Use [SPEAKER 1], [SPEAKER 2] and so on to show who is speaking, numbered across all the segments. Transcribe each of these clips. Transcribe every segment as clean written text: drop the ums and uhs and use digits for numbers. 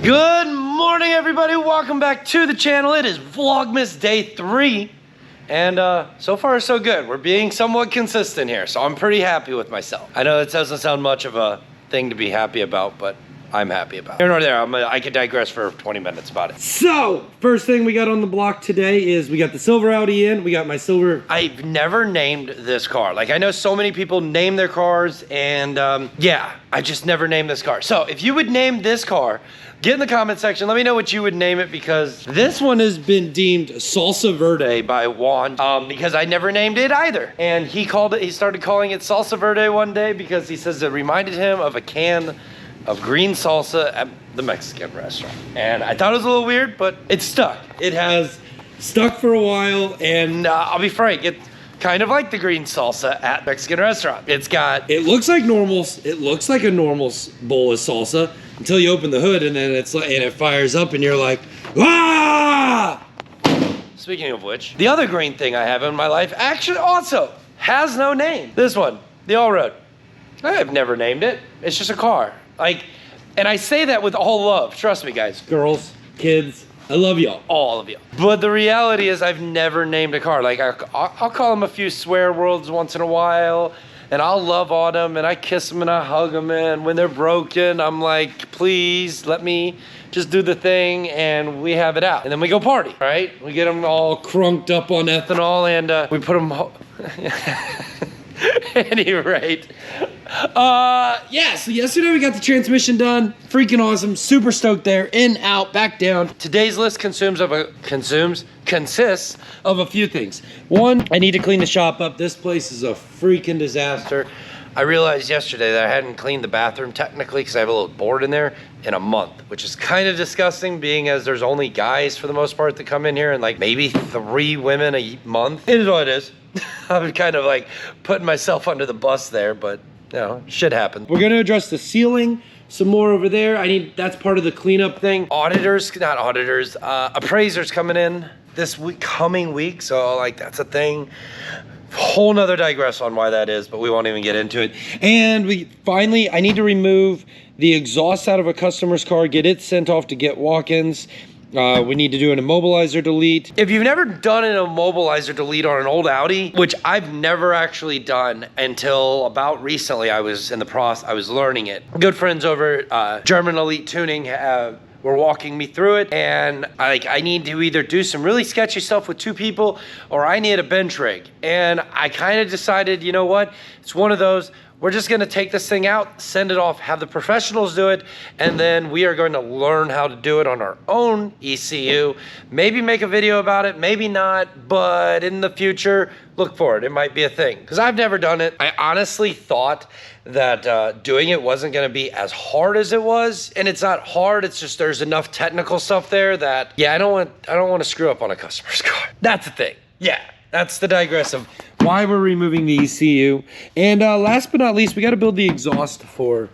[SPEAKER 1] Good morning, everybody. Welcome back to the channel. It is Vlogmas Day 3. And so far, so good. We're being somewhat consistent here, so I'm pretty happy with myself. I know it doesn't sound much of a thing to be happy about, but I'm happy about it. Here nor there, I could digress for 20 minutes about it. So, first thing we got on the block today is we got the silver Audi in. We got my silver. I've never named this car. Like, I know so many people name their cars, and yeah, I just never named this car. So, if you would name this car, get in the comment section. Let me know what you would name it, because this one has been deemed Salsa Verde by Juan, because I never named it either. And he started calling it Salsa Verde one day because he says it reminded him of a can of green salsa at the Mexican restaurant. And I thought it was a little weird, but it stuck. It has stuck for a while, and I'll be frank, it's kind of like the green salsa at Mexican restaurant. It looks like a normal bowl of salsa until you open the hood, and then it fires up and you're like, ah! Speaking of which, the other green thing I have in my life actually also has no name. This one, the All-Road. I have never named it. It's just a car. And I say that with all love. Trust me, guys. Girls, kids, I love y'all, all of you. But the reality is I've never named a car. Like, I'll call them a few swear words once in a while, and I'll love on them, and I kiss them and I hug them, and when they're broken, I'm like, please let me just do the thing, and we have it out. And then we go party, right? We get them all crunked up on ethanol, and we put them... At any rate, yeah, so yesterday we got the transmission done. Freaking awesome, super stoked there. In, out, back down. Today's list consists of a few things. One, I need to clean the shop up. This place is a freaking disaster. I realized yesterday that I hadn't cleaned the bathroom technically because I have a little board in there in a month, which is kind of disgusting, being as there's only guys for the most part that come in here and like maybe 3 women a month. It is what it is. I'm kind of like putting myself under the bus there, but you know, shit happens. We're gonna address the ceiling some more over there. That's part of the cleanup thing. Appraisers coming in this coming week, so like that's a thing. Whole nother digress on why that is, but we won't even get into it. And I need to remove the exhaust out of a customer's car, get it sent off to get walk-ins. We need to do an immobilizer delete. If you've never done an immobilizer delete on an old Audi, which I've never actually done until about recently, I was learning it. Good friends over German Elite Tuning were walking me through it, and I need to either do some really sketchy stuff with 2 people, or I need a bench rig. And I kind of decided, you know what? It's one of those. We're just gonna take this thing out, send it off, have the professionals do it, and then we are going to learn how to do it on our own ECU. Maybe make a video about it, maybe not, but in the future, look for it. It might be a thing, because I've never done it. I honestly thought that doing it wasn't gonna be as hard as it was, and it's not hard, it's just there's enough technical stuff there that, yeah, I don't want to screw up on a customer's car. That's the thing, yeah. That's the digress of why we're removing the ECU. And last but not least, we got to build the exhaust for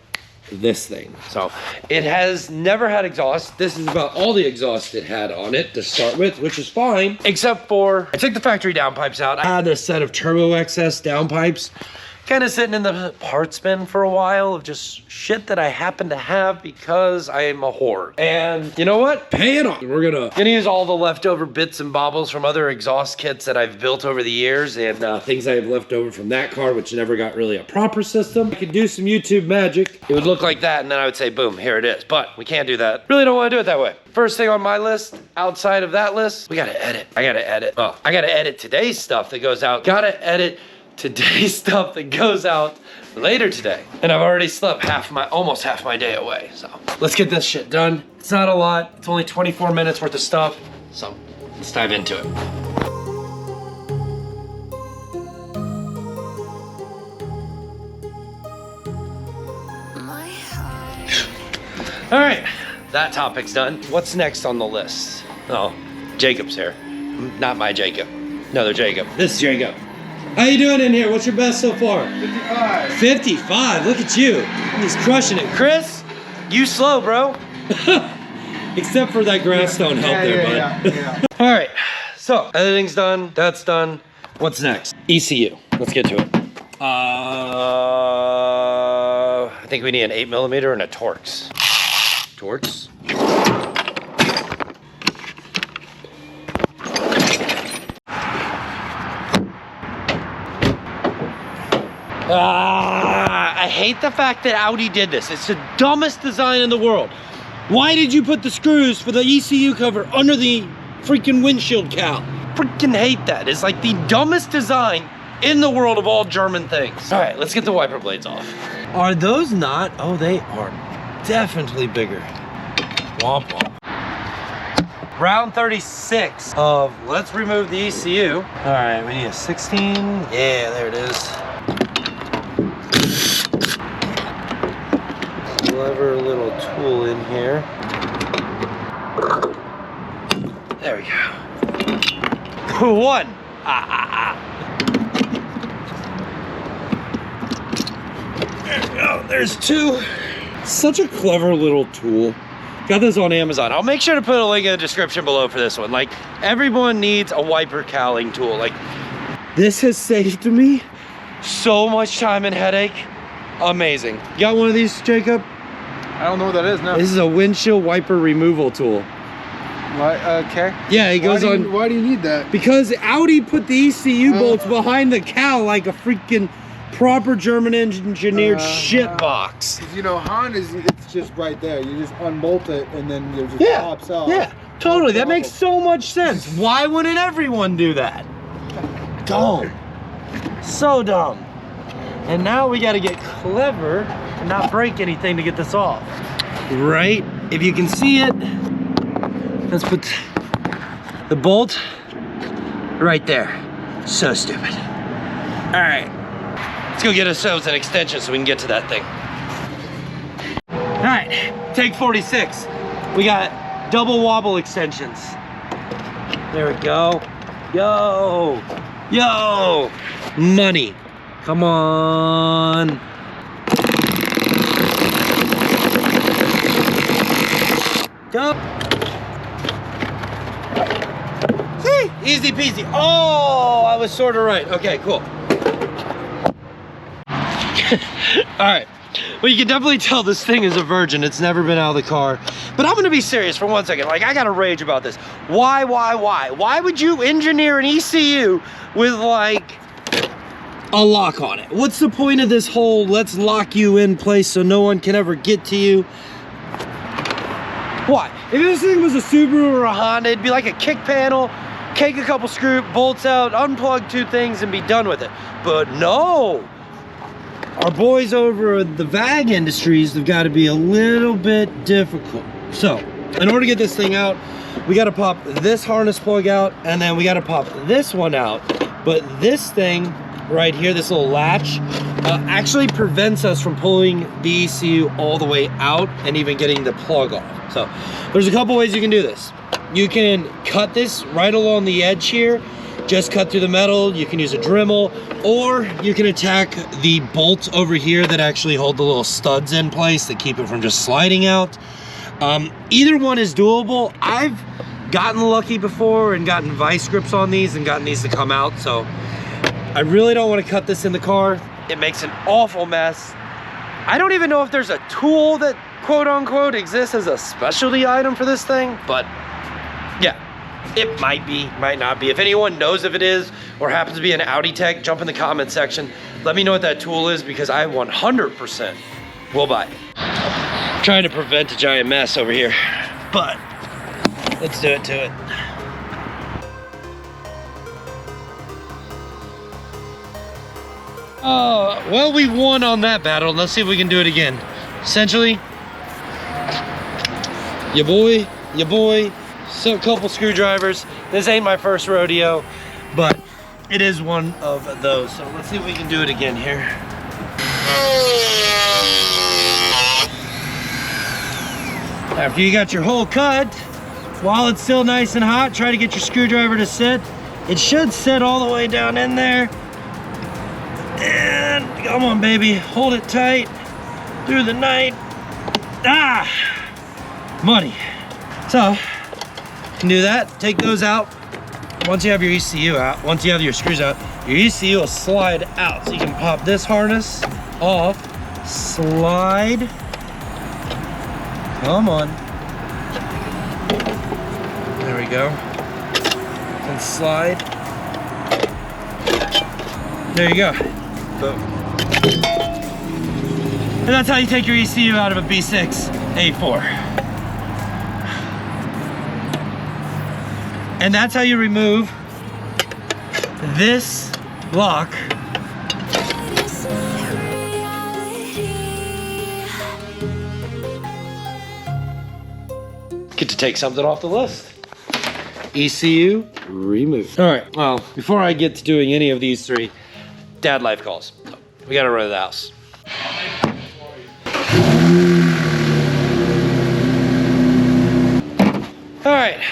[SPEAKER 1] this thing. So it has never had exhaust. This is about all the exhaust it had on it to start with, which is fine, except for I took the factory downpipes out. I had a set of Turbo XS downpipes kind of sitting in the parts bin for a while of just shit that I happen to have because I am a whore. And you know what? Pay it off. We're gonna use all the leftover bits and bobbles from other exhaust kits that I've built over the years, and things I have left over from that car, which never got really a proper system. I could do some YouTube magic. It would look like that, and then I would say, boom, here it is. But we can't do that. Really don't want to do it that way. First thing on my list, outside of that list, we gotta edit. I gotta edit today's stuff that goes out. Gotta edit today's stuff that goes out later today. And I've already slept almost half my day away. So let's get this shit done. It's not a lot. It's only 24 minutes worth of stuff. So let's dive into it. All right, that topic's done. What's next on the list? Oh, Jacob's here. Not my Jacob. Another Jacob. This is Jacob. How you doing in here? What's your best so far? 55. 55, look at you. He's crushing it. Chris, you slow, bro. Except for that grass don't help bud. Yeah. All right, so editing's done, that's done. What's next? ECU, let's get to it. I think we need an 8mm and a Torx. Torx? I hate the fact that Audi did this. It's the dumbest design in the world. Why did you put the screws for the ECU cover under the freaking windshield cowl? Freaking hate that. It's like the dumbest design in the world of all German things. All right, let's get the wiper blades off. Are those not? Oh, they are definitely bigger. Womp womp. Round 36 of let's remove the ECU. All right, we need a 16. Yeah, there it is. Clever little tool in here. There we go. One. There we go. There's two. Such a clever little tool. Got this on Amazon. I'll make sure to put a link in the description below for this one. Like, everyone needs a wiper cowling tool. Like, this has saved me so much time and headache. Amazing. You got one of these, Jacob?
[SPEAKER 2] I don't know what that is, no.
[SPEAKER 1] This is a windshield wiper removal tool.
[SPEAKER 2] What? Okay.
[SPEAKER 1] Yeah, it goes on.
[SPEAKER 2] Why do you need that?
[SPEAKER 1] Because Audi put the ECU bolts behind the cowl like a freaking proper German engineered shit box.
[SPEAKER 2] You know, Honda's, it's just right there. You just unbolt it and then it just pops out.
[SPEAKER 1] Yeah, totally. That makes so much sense. Why wouldn't everyone do that? Dumb. So dumb. And now we got to get clever and not break anything to get this off. Right? If you can see it, let's put the bolt right there. So stupid. All right. Let's go get ourselves an extension so we can get to that thing. All right, take 46. We got double wobble extensions. There we go. Yo, yo, money. Come on. Go. See, easy peasy. Oh, I was sort of right. Okay, cool. All right, well, you can definitely tell this thing is a virgin. It's never been out of the car. But I'm gonna be serious for 1 second. Like, I gotta rage about this. Why? Why would you engineer an ECU with like a lock on it? What's the point of this whole let's lock you in place so no one can ever get to you? Why? If this thing was a Subaru or a Honda, it'd be like a kick panel, take a couple screw bolts out, unplug two things and be done with it. But no. Our boys over at the VAG Industries have got to be a little bit difficult. So, in order to get this thing out, we got to pop this harness plug out, and then we got to pop this one out. But this thing right here, this little latch, actually prevents us from pulling the ECU all the way out and even getting the plug off. So, there's a couple ways you can do this. You can cut this right along the edge here, just cut through the metal. You can use a Dremel, or you can attack the bolts over here that actually hold the little studs in place that keep it from just sliding out. Either one is doable. I've gotten lucky before and gotten vice grips on these and gotten these to come out, so I really don't want to cut this in the car. It makes an awful mess. I don't even know if there's a tool that quote unquote exists as a specialty item for this thing, but yeah. It might be, might not be. If anyone knows if it is or happens to be an Audi tech, jump in the comment section. Let me know what that tool is because I 100% will buy it. I'm trying to prevent a giant mess over here, but let's do it to it. Well, we won on that battle. Let's see if we can do it again. Essentially, your boy, so a couple screwdrivers. This ain't my first rodeo, but it is one of those. So let's see if we can do it again here. After you got your hole cut, while it's still nice and hot, try to get your screwdriver to sit. It should sit all the way down in there. And come on, baby, hold it tight through the night. Ah, money. So, can do that. Take those out. Once you have your ECU out, once you have your screws out, your ECU will slide out. So you can pop this harness off, slide. Come on. go. And slide. There you go. Boom. And that's how you take your ECU out of a B6 A4. And that's how you remove this lock. Get to take something off the list. ECU removed. All right, well, before I get to doing any of these three, dad life calls. So we gotta run to the house. All right,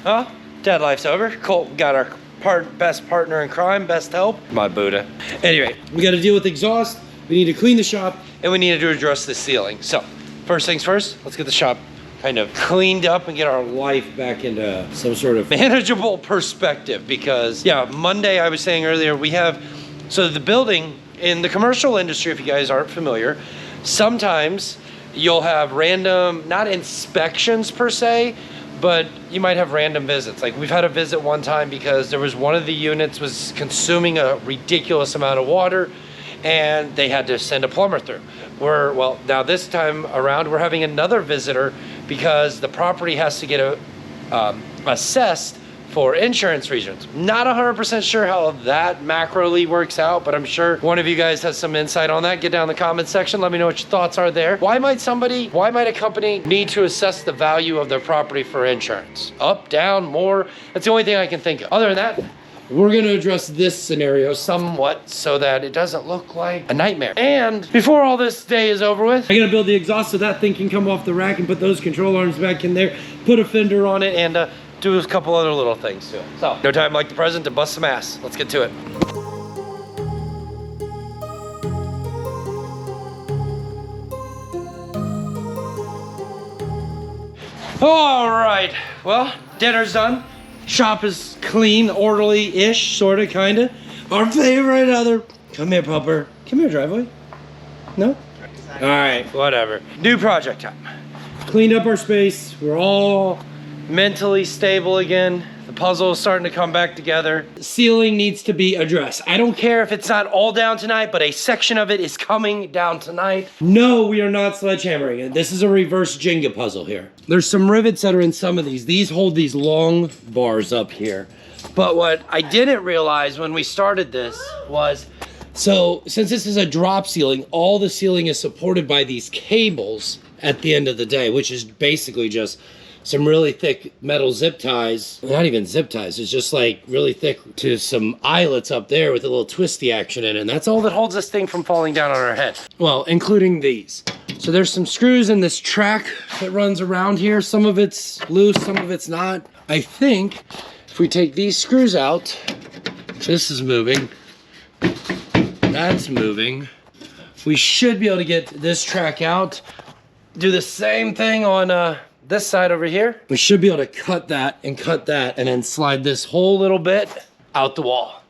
[SPEAKER 1] well, dad life's over. Colt got our best partner in crime, best help. My Buddha. Anyway, we gotta deal with exhaust. We need to clean the shop and we need to address the ceiling. So first things first, let's get the shop kind of cleaned up and get our life back into some sort of manageable perspective, because yeah, Monday I was saying earlier, we have, so the building in the commercial industry, if you guys aren't familiar, sometimes you'll have random, not inspections per se, but you might have random visits. Like we've had a visit one time because there was one of the units was consuming a ridiculous amount of water and they had to send a plumber through. Well, now this time around, we're having another visitor because the property has to get assessed for insurance reasons. Not 100% sure how that macroly works out, but I'm sure one of you guys has some insight on that. Get down in the comment section. Let me know what your thoughts are there. Why might a company need to assess the value of their property for insurance? Up, down, more? That's the only thing I can think of. Other than that, we're gonna address this scenario somewhat so that it doesn't look like a nightmare. And before all this day is over with, I gotta build the exhaust so that thing can come off the rack and put those control arms back in there, put a fender on it, and do a couple other little things to it. So, no time like the present to bust some ass. Let's get to it. All right, well, dinner's done. Shop is clean, orderly-ish, sorta, kinda. Our favorite other, come here, pupper. Come here, driveway. No? All right, whatever. New project time. Cleaned up our space. We're all mentally stable again. The puzzle is starting to come back together. Ceiling needs to be addressed. I don't care if it's not all down tonight, but a section of it is coming down tonight. No, we are not sledgehammering it. This is a reverse Jenga puzzle here. There's some rivets that are in some of these. These hold these long bars up here. But what I didn't realize when we started this was, so since this is a drop ceiling, all the ceiling is supported by these cables at the end of the day, which is basically just some really thick metal zip ties. Not even zip ties, it's just like really thick to some eyelets up there with a little twisty action in it. And that's all that holds this thing from falling down on our head. Well, including these. So there's some screws in this track that runs around here. Some of it's loose, some of it's not. I think if we take these screws out, this is moving, that's moving. We should be able to get this track out. Do the same thing on this side over here. We should be able to cut that and then slide this whole little bit out the wall.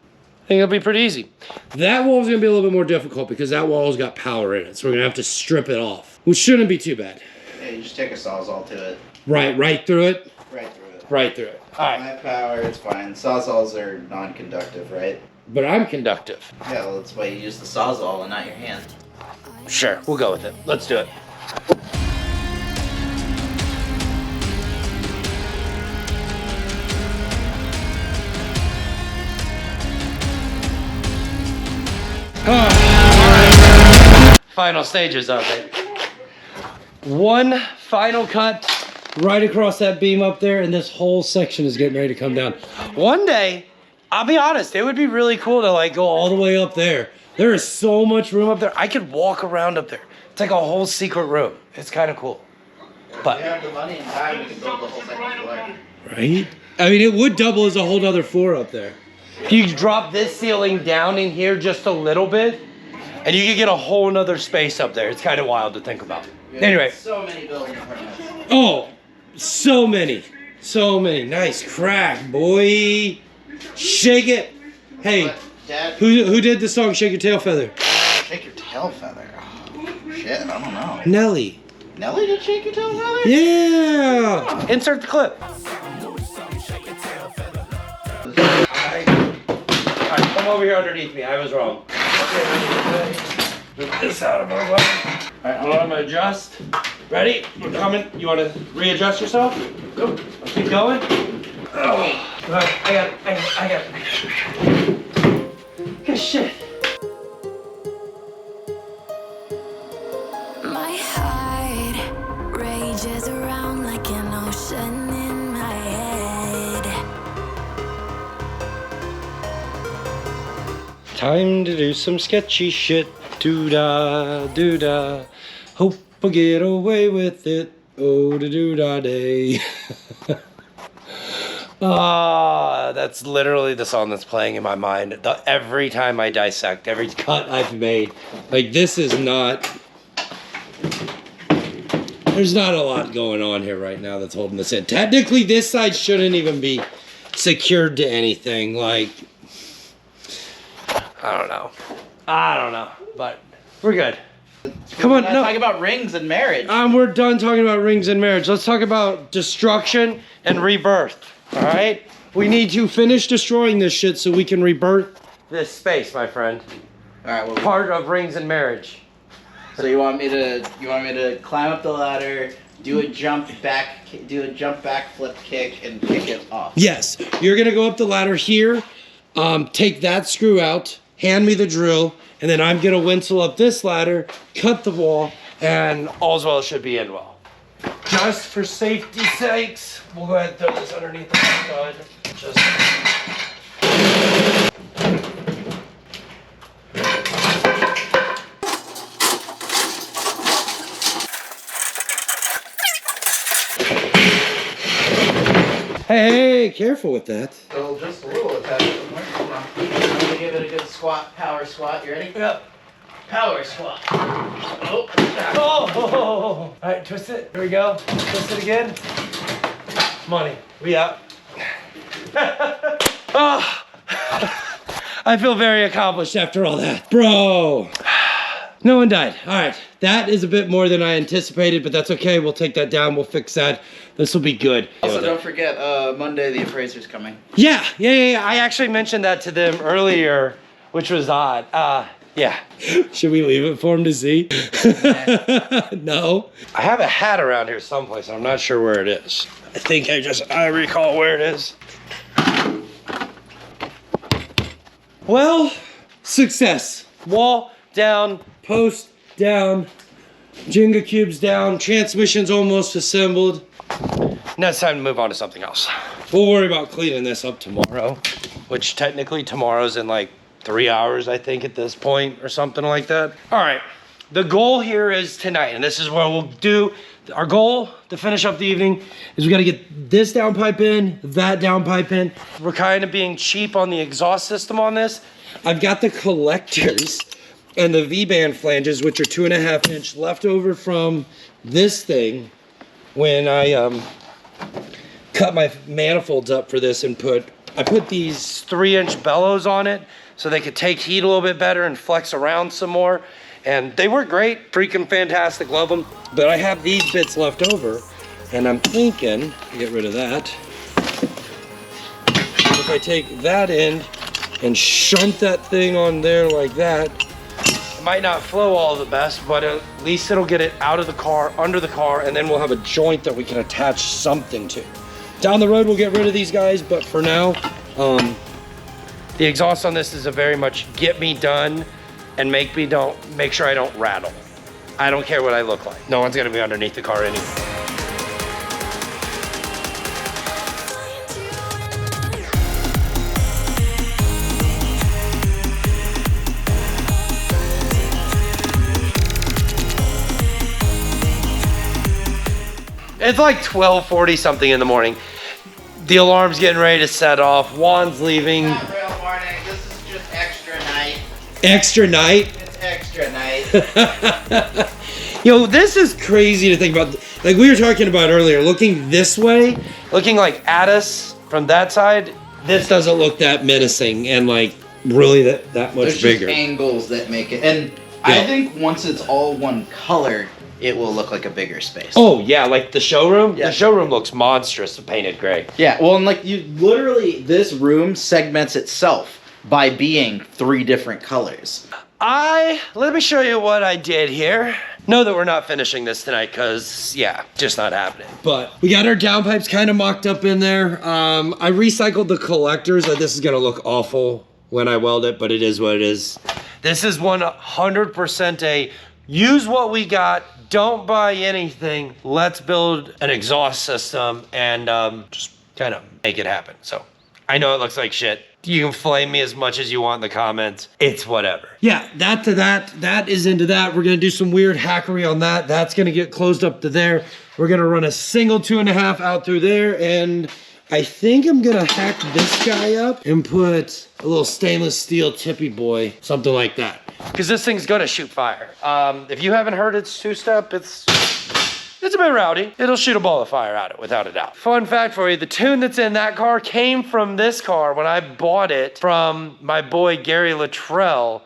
[SPEAKER 1] I think it'll be pretty easy. That wall's gonna be a little bit more difficult because that wall's got power in it. So we're gonna have to strip it off, which shouldn't be too bad.
[SPEAKER 3] Yeah, you just take a Sawzall to it.
[SPEAKER 1] Right through it?
[SPEAKER 3] Right through it.
[SPEAKER 1] Right through it. All right.
[SPEAKER 3] My power, it's fine. Sawzalls are non-conductive, right?
[SPEAKER 1] But I'm conductive.
[SPEAKER 3] Yeah, well, that's why you use the Sawzall and not your hand.
[SPEAKER 1] Sure, we'll go with it. Let's do it. Oh, all right. Final stages of it. One final cut right across that beam up there, and this whole section is getting ready to come down. One day, I'll be honest, it would be really cool to like go all the way up there. There is so much room up there. I could walk around up there. It's like a whole secret room. It's kind of cool. But
[SPEAKER 3] If you have the money and time, you can build the whole second floor.
[SPEAKER 1] right? I mean, it would double as a whole other floor up there. You could drop this ceiling down in here just a little bit, and you could get a whole nother space up there. It's kind of wild to think about. Anyway.
[SPEAKER 3] So many building permits.
[SPEAKER 1] Oh, so many. So many. Nice crack, boy. Shake it. Hey,
[SPEAKER 3] Dad,
[SPEAKER 1] who did the song Shake Your Tail Feather?
[SPEAKER 3] shake your tail feather. Oh, shit, I don't know.
[SPEAKER 1] Nelly.
[SPEAKER 3] Nelly did shake your tail feather?
[SPEAKER 1] Yeah. Insert the clip. come over here underneath me. I was wrong. Move this out of our way. All right, I'm gonna adjust. Ready? We're coming. You wanna readjust yourself? Go. I'll keep going. Oh, all right, I got it. Good shit.
[SPEAKER 4] My heart rages around like an ocean in my head.
[SPEAKER 1] Time to do some sketchy shit. Doo-da, doo-da. Hope I get away with it. Oh, da doo-da day. Ah, that's literally the song that's playing in my mind. Every time I dissect, every cut I've made. Like, this is not... There's not a lot going on here right now that's holding this in. Technically, this side shouldn't even be secured to anything. Like, I don't know, but we're good. Come on, no.
[SPEAKER 3] Talk about rings and marriage.
[SPEAKER 1] We're done talking about rings and marriage. Let's talk about destruction and rebirth. All right, we need to finish destroying this shit so we can rebirth this space, my friend.
[SPEAKER 3] All right, well,
[SPEAKER 1] Part of rings and marriage.
[SPEAKER 3] so you want me to climb up the ladder, do a jump back flip kick, and kick it off?
[SPEAKER 1] Yes, you're gonna go up the ladder here, take that screw out, hand me the drill, and then I'm gonna winsel up this ladder, cut the wall, and all's well should be end well. Just for safety's sakes, we'll go ahead and throw this underneath the stud. Just. Hey, careful with that.
[SPEAKER 3] So just a little attachment. Hold on. I'm gonna give it a good squat, power squat. You ready?
[SPEAKER 1] Yep.
[SPEAKER 3] Power squat. Oh.
[SPEAKER 1] Oh. All right, twist it. Here we go. Twist it again. Money. We up. Oh. I feel very accomplished after all that. Bro. No one died. All right. That is a bit more than I anticipated, but that's okay. We'll take that down. We'll fix that. This will be good.
[SPEAKER 3] Also, don't forget, Monday the appraiser's coming.
[SPEAKER 1] Yeah. I actually mentioned that to them earlier, which was odd. Yeah. Should we leave it for him to see? No. I have a hat around here someplace. I'm not sure where it is. I think I recall where it is. Well, success. Wall down, post down, Jenga cubes down, transmission's almost assembled. Now it's time to move on to something else. We'll worry about cleaning this up tomorrow, which technically tomorrow's in like 3 hours, I think, at this point, or something like that. All right, the goal here is tonight, and this is what we'll do. Our goal to finish up the evening is we gotta get this downpipe in, that downpipe in. We're kind of being cheap on the exhaust system on this. I've got the collectors and the V-band flanges, which are 2.5 inch left over from this thing when I cut my manifolds up for this and I put these 3-inch bellows on it so they could take heat a little bit better and flex around some more. And they work great, freaking fantastic, love them. But I have these bits left over, and I'm thinking, get rid of that. If I take that end and shunt that thing on there like that, it might not flow all the best, but at least it'll get it out of the car, under the car, and then we'll have a joint that we can attach something to. Down the road, we'll get rid of these guys, but for now, the exhaust on this is a very much get me done and make sure I don't rattle. I don't care what I look like. No one's gonna be underneath the car anyway. It's like 12:40 something in the morning. The alarm's getting ready to set off. Juan's leaving.
[SPEAKER 3] Not real morning. This is just extra night.
[SPEAKER 1] Extra night?
[SPEAKER 3] It's extra night.
[SPEAKER 1] Yo, this is crazy to think about. Like we were talking about earlier, looking this way, looking like at us from that side, this doesn't look that menacing and like really that much
[SPEAKER 3] There's
[SPEAKER 1] bigger.
[SPEAKER 3] Just angles that make it. And
[SPEAKER 1] Yeah.
[SPEAKER 3] I think once it's all one color, it will look like a bigger space.
[SPEAKER 1] Oh yeah, like the showroom?
[SPEAKER 3] Yeah.
[SPEAKER 1] The showroom looks monstrous painted gray.
[SPEAKER 3] Yeah, well, and like you literally, this room segments itself by being 3 different colors.
[SPEAKER 1] Let me show you what I did here. Know that we're not finishing this tonight because, yeah, just not happening. But we got our downpipes kind of mocked up in there. I recycled the collectors. This is gonna look awful when I weld it, but it is what it is. This is 100% a use what we got, don't buy anything. Let's build an exhaust system and just kind of make it happen. So I know it looks like shit. You can flame me as much as you want in the comments. It's whatever. Yeah, that to that. That is into that. We're gonna do some weird hackery on that. That's gonna get closed up to there. We're gonna run a single 2.5 out through there, and I think I'm gonna hack this guy up and put a little stainless steel tippy boy, something like that. Because this thing's gonna shoot fire. If you haven't heard its 2-step, it's a bit rowdy. It'll shoot a ball of fire at it, without a doubt. Fun fact for you, the tune that's in that car came from this car when I bought it from my boy Gary Luttrell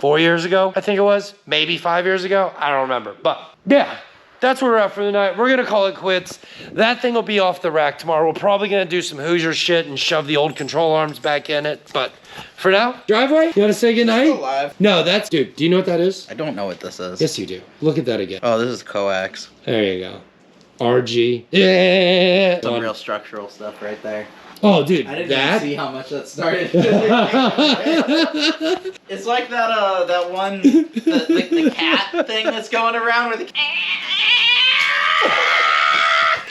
[SPEAKER 1] 4 years ago, I think it was. Maybe 5 years ago, I don't remember. But yeah, that's where we're at for the night. We're gonna call it quits. That thing will be off the rack tomorrow. We're probably gonna do some Hoosier shit and shove the old control arms back in it. But for now, driveway, you wanna say goodnight?
[SPEAKER 3] Still alive.
[SPEAKER 1] No, dude, do you know what that is?
[SPEAKER 3] I don't know what this is.
[SPEAKER 1] Yes, you do. Look at that again.
[SPEAKER 3] Oh, this is coax.
[SPEAKER 1] There you go. RG. Yeah.
[SPEAKER 3] Some real structural stuff right there.
[SPEAKER 1] Oh, dude,
[SPEAKER 3] I didn't
[SPEAKER 1] that.
[SPEAKER 3] even see how much that started. It's like that one the cat thing that's going around with the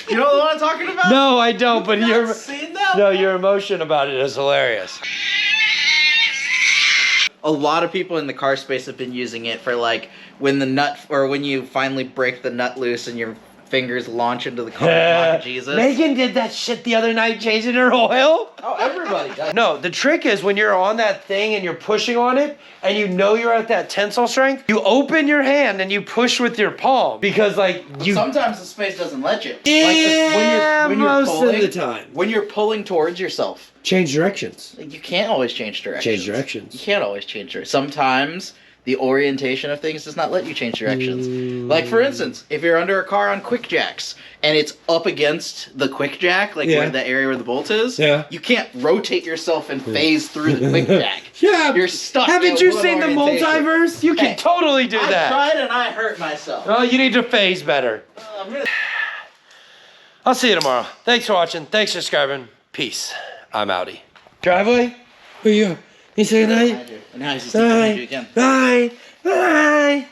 [SPEAKER 3] You know what I'm talking about?
[SPEAKER 1] No, I don't. But
[SPEAKER 3] Seen that?
[SPEAKER 1] your emotion about it is hilarious.
[SPEAKER 3] A lot of people in the car space have been using it for like when the nut or when you finally break the nut loose and your fingers launch into the car. Like Jesus.
[SPEAKER 1] Megan did that shit the other night, changing her oil.
[SPEAKER 3] Oh, everybody does.
[SPEAKER 1] No, the trick is when you're on that thing and you're pushing on it and you know you're at that tensile strength, you open your hand and you push with your palm because
[SPEAKER 3] Sometimes the space doesn't let you.
[SPEAKER 1] Yeah,
[SPEAKER 3] when you're
[SPEAKER 1] most
[SPEAKER 3] pulling,
[SPEAKER 1] of the time.
[SPEAKER 3] When you're pulling towards yourself.
[SPEAKER 1] Change directions.
[SPEAKER 3] You can't always change directions.
[SPEAKER 1] Change directions.
[SPEAKER 3] You can't always change directions. Sometimes the orientation of things does not let you change directions. Like for instance, if you're under a car on quick jacks and it's up against the quick jack, like where the area where the bolt is, you can't rotate yourself and phase through the quick jack.
[SPEAKER 1] Yeah,
[SPEAKER 3] you're stuck.
[SPEAKER 1] Haven't you seen the multiverse? You can totally do that.
[SPEAKER 3] I tried and I hurt myself.
[SPEAKER 1] Well, you need to phase better. I'll see you tomorrow. Thanks for watching. Thanks for subscribing. Peace. I'm Audi. Driveway? Where you? You say goodnight?
[SPEAKER 3] Now he's just again.
[SPEAKER 1] Bye. Bye.